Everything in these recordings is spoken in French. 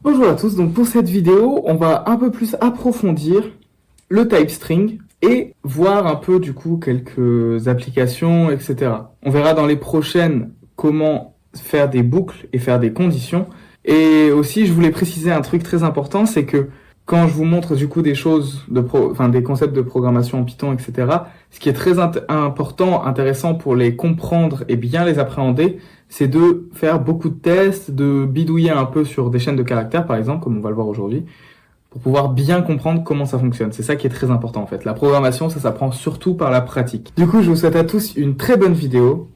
Bonjour à tous, donc pour cette vidéo, on va un peu plus approfondir le type string et voir un peu du coup quelques applications, etc. On verra dans les prochaines comment faire des boucles et faire des conditions. Et aussi, je voulais préciser un truc très important, c'est que quand je vous montre du coup des choses, des concepts de programmation en Python, etc., ce qui est très important, intéressant pour les comprendre et bien les appréhender, c'est de faire beaucoup de tests, de bidouiller un peu sur des chaînes de caractères, par exemple, comme on va le voir aujourd'hui, pour pouvoir bien comprendre comment ça fonctionne. C'est ça qui est très important en fait. La programmation, ça s'apprend surtout par la pratique. Du coup, je vous souhaite à tous une très bonne vidéo.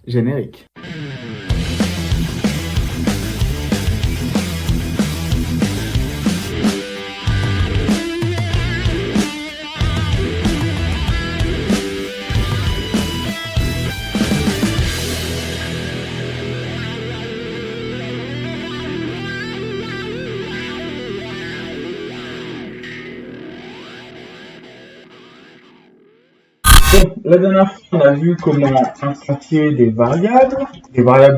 Générique. Bon, la dernière fois, on a vu comment instantier des variables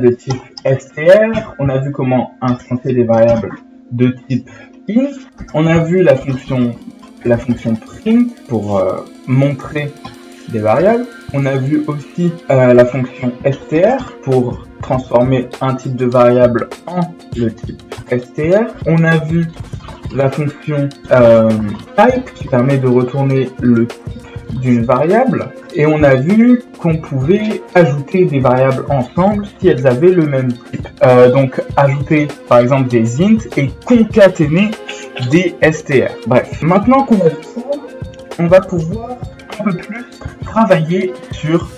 de type str, on a vu comment instantier des variables de type int, on a vu la fonction print pour montrer des variables, on a vu aussi la fonction str pour transformer un type de variable en le type str, on a vu la fonction type qui permet de retourner le type d'une variable, et on a vu qu'on pouvait ajouter des variables ensemble si elles avaient le même type. Donc ajouter par exemple des int et concaténer des str. Bref, maintenant qu'on a vu ça, on va pouvoir un peu plus travailler sur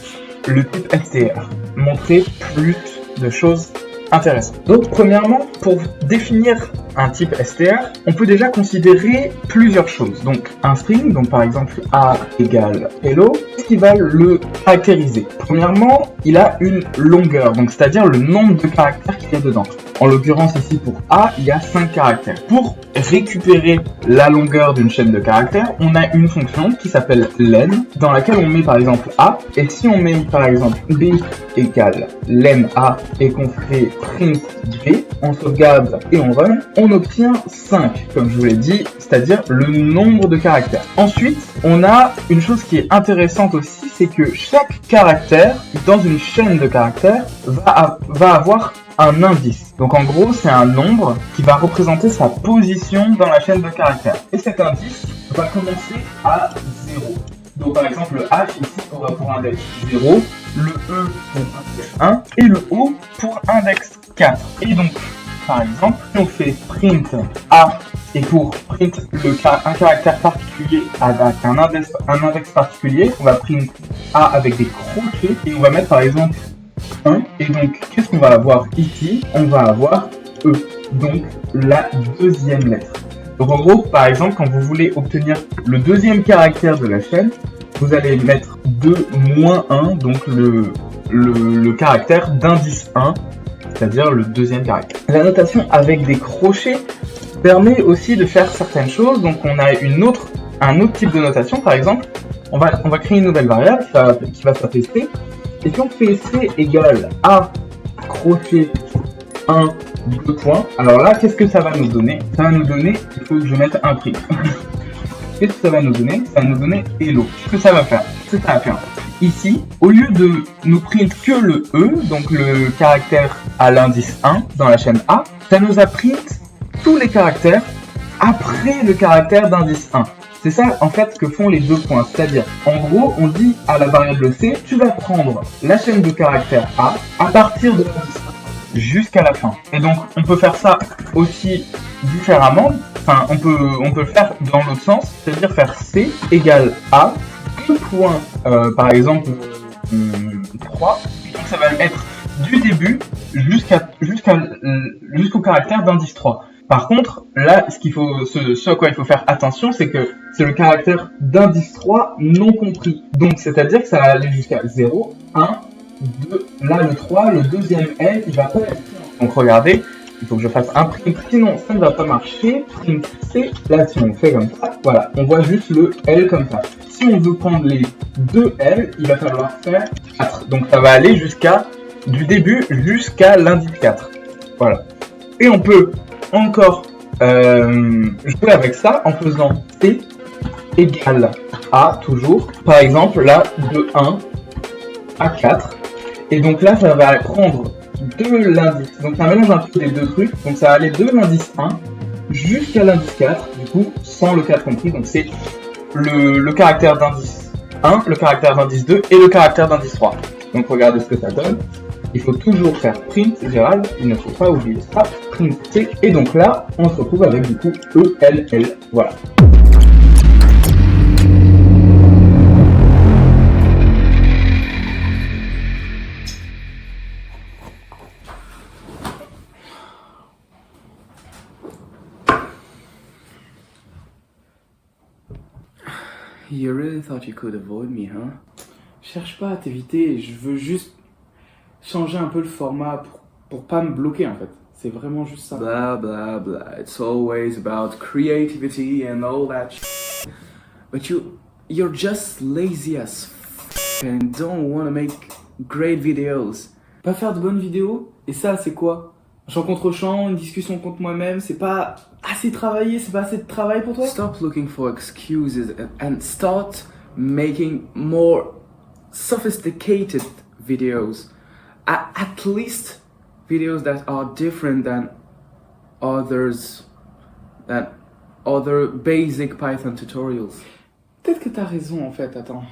le type str, montrer plus de choses intéressantes. Donc premièrement, pour définir un type str, on peut déjà considérer plusieurs choses. Donc un string, donc par exemple a égale hello, qu'est-ce qui va le caractériser? Premièrement, il a une longueur, donc c'est-à-dire le nombre de caractères qu'il y a dedans. En l'occurrence ici pour a, il y a 5 caractères. Pour récupérer la longueur d'une chaîne de caractères, on a une fonction qui s'appelle len, dans laquelle on met par exemple a, et si on met par exemple b égale len a et qu'on fait print b, on sauvegarde et on run, on obtient 5, comme je vous l'ai dit, c'est-à-dire le nombre de caractères. Ensuite, on a une chose qui est intéressante aussi, c'est que chaque caractère dans une chaîne de caractères va avoir un indice. Donc en gros, c'est un nombre qui va représenter sa position dans la chaîne de caractères. Et cet indice va commencer à 0. Donc par exemple, le H ici aura pour index 0, le E pour index 1 et le O pour index 4. Et donc, par exemple, si on fait print A et pour print un caractère particulier avec un index particulier, on va print A avec des crochets et on va mettre par exemple 1. Et donc, qu'est-ce qu'on va avoir ici? On va avoir E, donc la deuxième lettre. Donc en gros, par exemple, quand vous voulez obtenir le deuxième caractère de la chaîne, vous allez mettre 2 moins 1, donc le caractère d'indice 1, c'est-à-dire le deuxième caractère. La notation avec des crochets permet aussi de faire certaines choses. Donc on a un autre type de notation, par exemple, on va créer une nouvelle variable qui va s'appeler C. Et si on fait C égale A crochet 1, 2 points, alors là, qu'est-ce que ça va nous donner? Ça va nous donner, il faut que je mette un prix. Qu'est-ce que ça va nous donner? Ça va nous donner hello. Qu'est-ce que ça va faire? Ici, au lieu de nous print que le E, donc le caractère à l'indice 1 dans la chaîne A, ça nous a print tous les caractères après le caractère d'indice 1. C'est ça en fait que font les 2 points, c'est-à-dire en gros on dit à la variable C, tu vas prendre la chaîne de caractères A à partir de l'indice 1 jusqu'à la fin. Et donc on peut faire ça aussi différemment, enfin on peut le faire dans l'autre sens, c'est-à-dire faire C égale A, 2 points par exemple 3, donc ça va être du début jusqu'au caractère d'indice 3. Par contre, là, ce à quoi il faut faire attention, c'est que c'est le caractère d'indice 3 non compris. Donc, c'est-à-dire que ça va aller jusqu'à 0, 1, 2, là le 3, le deuxième L, il va pas être. Donc, regardez, il faut que je fasse un print, sinon ça ne va pas marcher. Print C, là, si on fait comme ça, voilà, on voit juste le L comme ça. Si on veut prendre les 2 L, il va falloir faire 4. Donc, ça va aller du début jusqu'à l'indice 4. Voilà. Et on peut encore jouer avec ça en faisant C égale A toujours. Par exemple, là, de 1 à 4. Et donc là, ça va prendre de l'indice. Donc ça mélange un peu les deux trucs. Donc ça va aller de l'indice 1 jusqu'à l'indice 4, du coup, sans le 4 compris. Donc c'est le caractère d'indice 1, le caractère d'indice 2 et le caractère d'indice 3. Donc regardez ce que ça donne. Il faut toujours faire print Gérald, il ne faut pas oublier ça, print C. Et donc là, on se retrouve avec du coup E, L, L. Voilà. You really thought you could avoid me, huh? Cherche pas à t'éviter, je veux juste changer un peu le format pour pas me bloquer en fait. C'est vraiment juste ça. Blah blah blah. It's always about creativity and all that shit. But you're just lazy as f and don't want to make great videos. Pas faire de bonnes vidéos, et ça c'est quoi? Un chant contre chant, une discussion contre moi-même, c'est pas assez travaillé, c'est pas assez de travail pour toi? Stop looking for excuses and start making more sophisticated videos. At least videos that are different than other basic Python tutorials. Peut-être que t'as raison en fait, attends.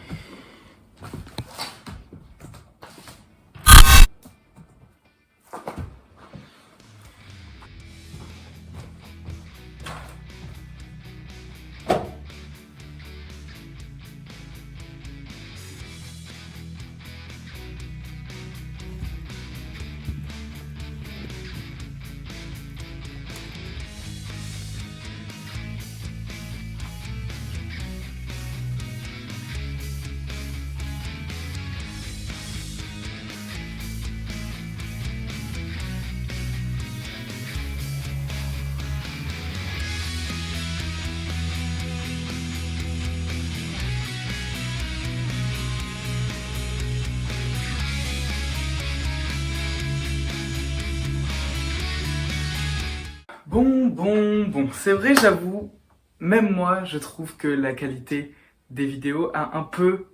Bon, c'est vrai, j'avoue, même moi, je trouve que la qualité des vidéos a un peu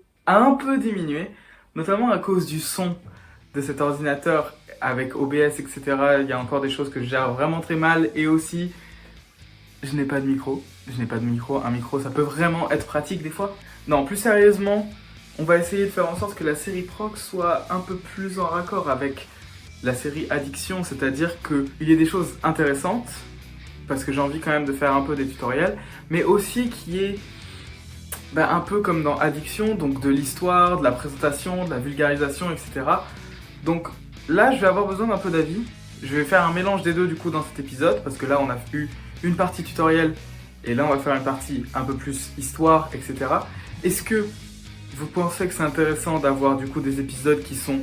diminué, notamment à cause du son de cet ordinateur avec OBS, etc. Il y a encore des choses que je gère vraiment très mal, et aussi, je n'ai pas de micro. Un micro, ça peut vraiment être pratique des fois. Non, plus sérieusement, on va essayer de faire en sorte que la série Proc soit un peu plus en raccord avec la série Addiction, c'est-à-dire qu'il y ait des choses intéressantes, parce que j'ai envie quand même de faire un peu des tutoriels, mais aussi qu'il y ait un peu comme dans Addiction, donc de l'histoire, de la présentation, de la vulgarisation, etc. Donc là, je vais avoir besoin d'un peu d'avis. Je vais faire un mélange des deux du coup dans cet épisode, parce que là, on a eu une partie tutoriel, et là, on va faire une partie un peu plus histoire, etc. Est-ce que vous pensez que c'est intéressant d'avoir du coup des épisodes qui sont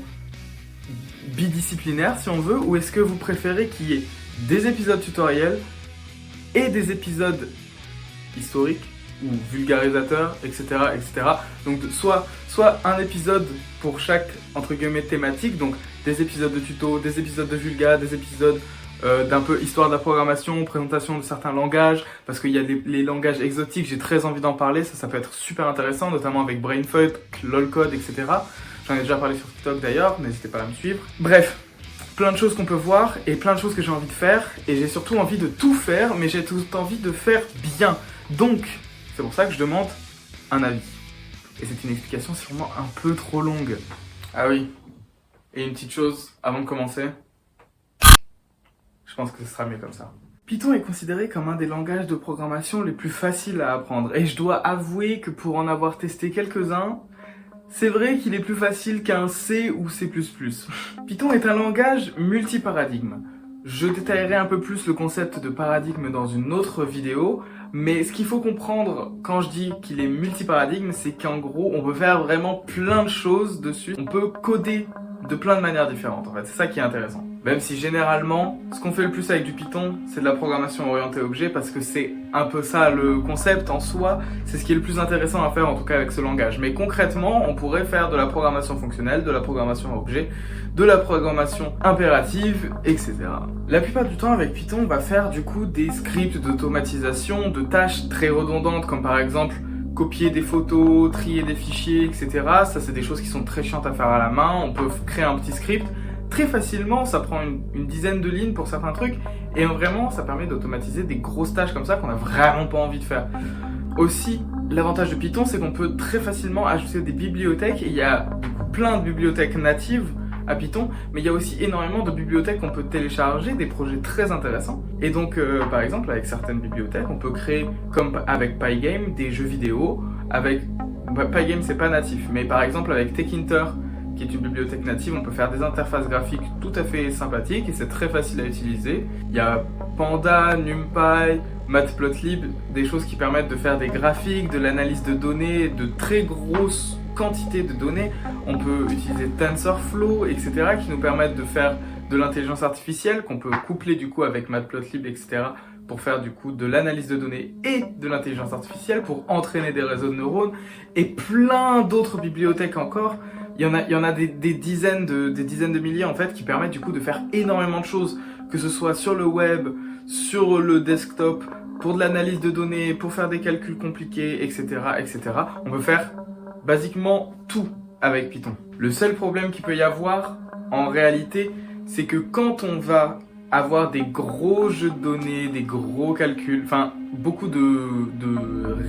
bidisciplinaires, si on veut, ou est-ce que vous préférez qu'il y ait des épisodes tutoriels et des épisodes historiques ou vulgarisateurs, etc., etc. Donc soit un épisode pour chaque, entre guillemets, thématique, donc des épisodes de tuto, des épisodes de vulga, des épisodes d'un peu histoire de la programmation, présentation de certains langages, parce qu'il y a les langages exotiques, j'ai très envie d'en parler, ça peut être super intéressant, notamment avec Brainfuck, LOLcode, etc. J'en ai déjà parlé sur TikTok d'ailleurs, n'hésitez pas à me suivre. Bref, plein de choses qu'on peut voir et plein de choses que j'ai envie de faire, et j'ai surtout envie de tout faire, mais j'ai tout envie de faire bien. Donc, c'est pour ça que je demande un avis. Et c'est une explication sûrement un peu trop longue. Ah oui, et une petite chose avant de commencer, je pense que ce sera mieux comme ça. Python est considéré comme un des langages de programmation les plus faciles à apprendre, et je dois avouer que pour en avoir testé quelques-uns, c'est vrai qu'il est plus facile qu'un C ou C++. Python est un langage multiparadigme. Je détaillerai un peu plus le concept de paradigme dans une autre vidéo, mais ce qu'il faut comprendre quand je dis qu'il est multiparadigme, c'est qu'en gros, on peut faire vraiment plein de choses dessus. On peut coder de plein de manières différentes en fait, c'est ça qui est intéressant. Même si généralement, ce qu'on fait le plus avec du Python, c'est de la programmation orientée objet parce que c'est un peu ça le concept en soi, c'est ce qui est le plus intéressant à faire en tout cas avec ce langage. Mais concrètement, on pourrait faire de la programmation fonctionnelle, de la programmation objet, de la programmation impérative, etc. La plupart du temps avec Python, on va faire du coup des scripts d'automatisation, de tâches très redondantes comme par exemple copier des photos, trier des fichiers, etc. Ça c'est des choses qui sont très chiantes à faire à la main, on peut créer un petit script très facilement, ça prend une dizaine de lignes pour certains trucs, et vraiment ça permet d'automatiser des grosses tâches comme ça qu'on n'a vraiment pas envie de faire. Aussi, l'avantage de Python, c'est qu'on peut très facilement ajouter des bibliothèques, et il y a plein de bibliothèques natives à Python, mais il y a aussi énormément de bibliothèques qu'on peut télécharger, des projets très intéressants. Et donc, par exemple, avec certaines bibliothèques, on peut créer, comme avec Pygame, des jeux vidéo. Pygame, c'est pas natif, mais par exemple, avec Tkinter, qui est une bibliothèque native, on peut faire des interfaces graphiques tout à fait sympathiques et c'est très facile à utiliser. Il y a Panda, NumPy, Matplotlib, des choses qui permettent de faire des graphiques, de l'analyse de données, de très grosses quantités de données. On peut utiliser TensorFlow, etc., qui nous permettent de faire de l'intelligence artificielle, qu'on peut coupler du coup avec Matplotlib, etc., pour faire du coup de l'analyse de données et de l'intelligence artificielle, pour entraîner des réseaux de neurones, et plein d'autres bibliothèques encore. Il y en a des dizaines de milliers en fait qui permettent du coup de faire énormément de choses, que ce soit sur le web, sur le desktop, pour de l'analyse de données, pour faire des calculs compliqués, etc., etc. On peut faire basiquement tout avec Python. Le seul problème qu'il peut y avoir en réalité, c'est que quand on va avoir des gros jeux de données, des gros calculs, enfin beaucoup de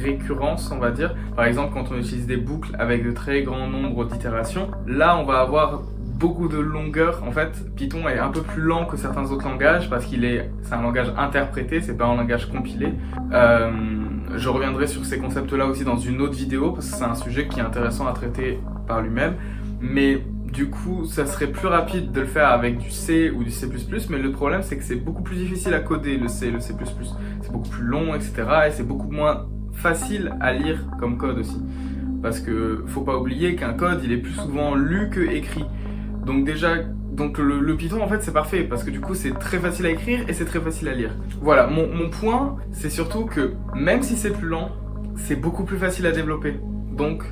récurrence on va dire. Par exemple quand on utilise des boucles avec de très grands nombres d'itérations, là on va avoir beaucoup de longueur. En fait Python est un peu plus lent que certains autres langages parce c'est un langage interprété, c'est pas un langage compilé. Je reviendrai sur ces concepts là aussi dans une autre vidéo parce que c'est un sujet qui est intéressant à traiter par lui-même, mais du coup, ça serait plus rapide de le faire avec du C ou du C++, mais le problème c'est que c'est beaucoup plus difficile à coder le C et le C++. C'est beaucoup plus long, etc. et c'est beaucoup moins facile à lire comme code aussi. Parce que faut pas oublier qu'un code, il est plus souvent lu que écrit. Donc déjà, le Python en fait c'est parfait parce que du coup c'est très facile à écrire et c'est très facile à lire. Voilà, mon point c'est surtout que même si c'est plus lent, c'est beaucoup plus facile à développer. Donc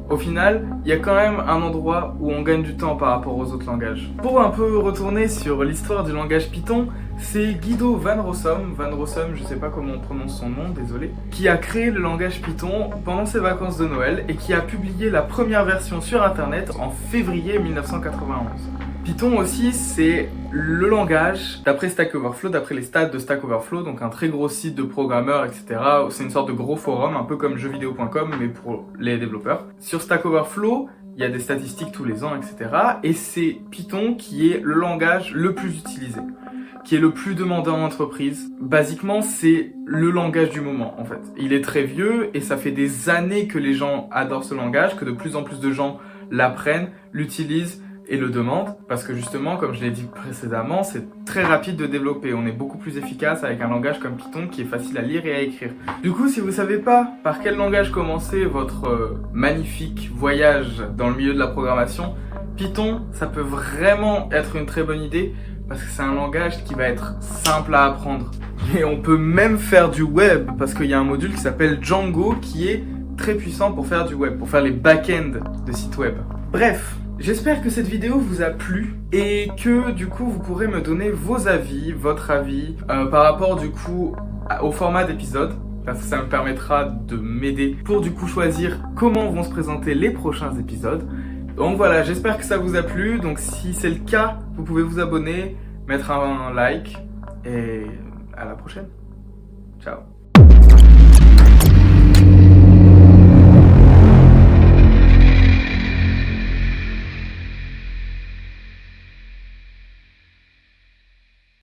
au final, il y a quand même un endroit où on gagne du temps par rapport aux autres langages. Pour un peu retourner sur l'histoire du langage Python, c'est Guido Van Rossum, je sais pas comment on prononce son nom, désolé, qui a créé le langage Python pendant ses vacances de Noël et qui a publié la première version sur internet en février 1991. Python aussi, c'est le langage, d'après Stack Overflow, d'après les stats de Stack Overflow, donc un très gros site de programmeurs, etc. C'est une sorte de gros forum, un peu comme jeuxvideo.com, mais pour les développeurs. Sur Stack Overflow, il y a des statistiques tous les ans, etc. Et c'est Python qui est le langage le plus utilisé, qui est le plus demandé en entreprise. Basiquement, c'est le langage du moment, en fait. Il est très vieux et ça fait des années que les gens adorent ce langage, que de plus en plus de gens l'apprennent, l'utilisent, et le demande parce que justement, comme je l'ai dit précédemment, c'est très rapide de développer. On est beaucoup plus efficace avec un langage comme Python qui est facile à lire et à écrire. Du coup, si vous savez pas par quel langage commencer votre magnifique voyage dans le milieu de la programmation, Python, ça peut vraiment être une très bonne idée parce que c'est un langage qui va être simple à apprendre. Et on peut même faire du web parce qu'il y a un module qui s'appelle Django qui est très puissant pour faire du web, pour faire les back-ends de sites web. Bref, j'espère que cette vidéo vous a plu et que du coup vous pourrez me donner vos avis, votre avis par rapport du coup au format d'épisode. Parce que ça me permettra de m'aider pour du coup choisir comment vont se présenter les prochains épisodes. Donc voilà, j'espère que ça vous a plu. Donc si c'est le cas, vous pouvez vous abonner, mettre un like et à la prochaine. Ciao.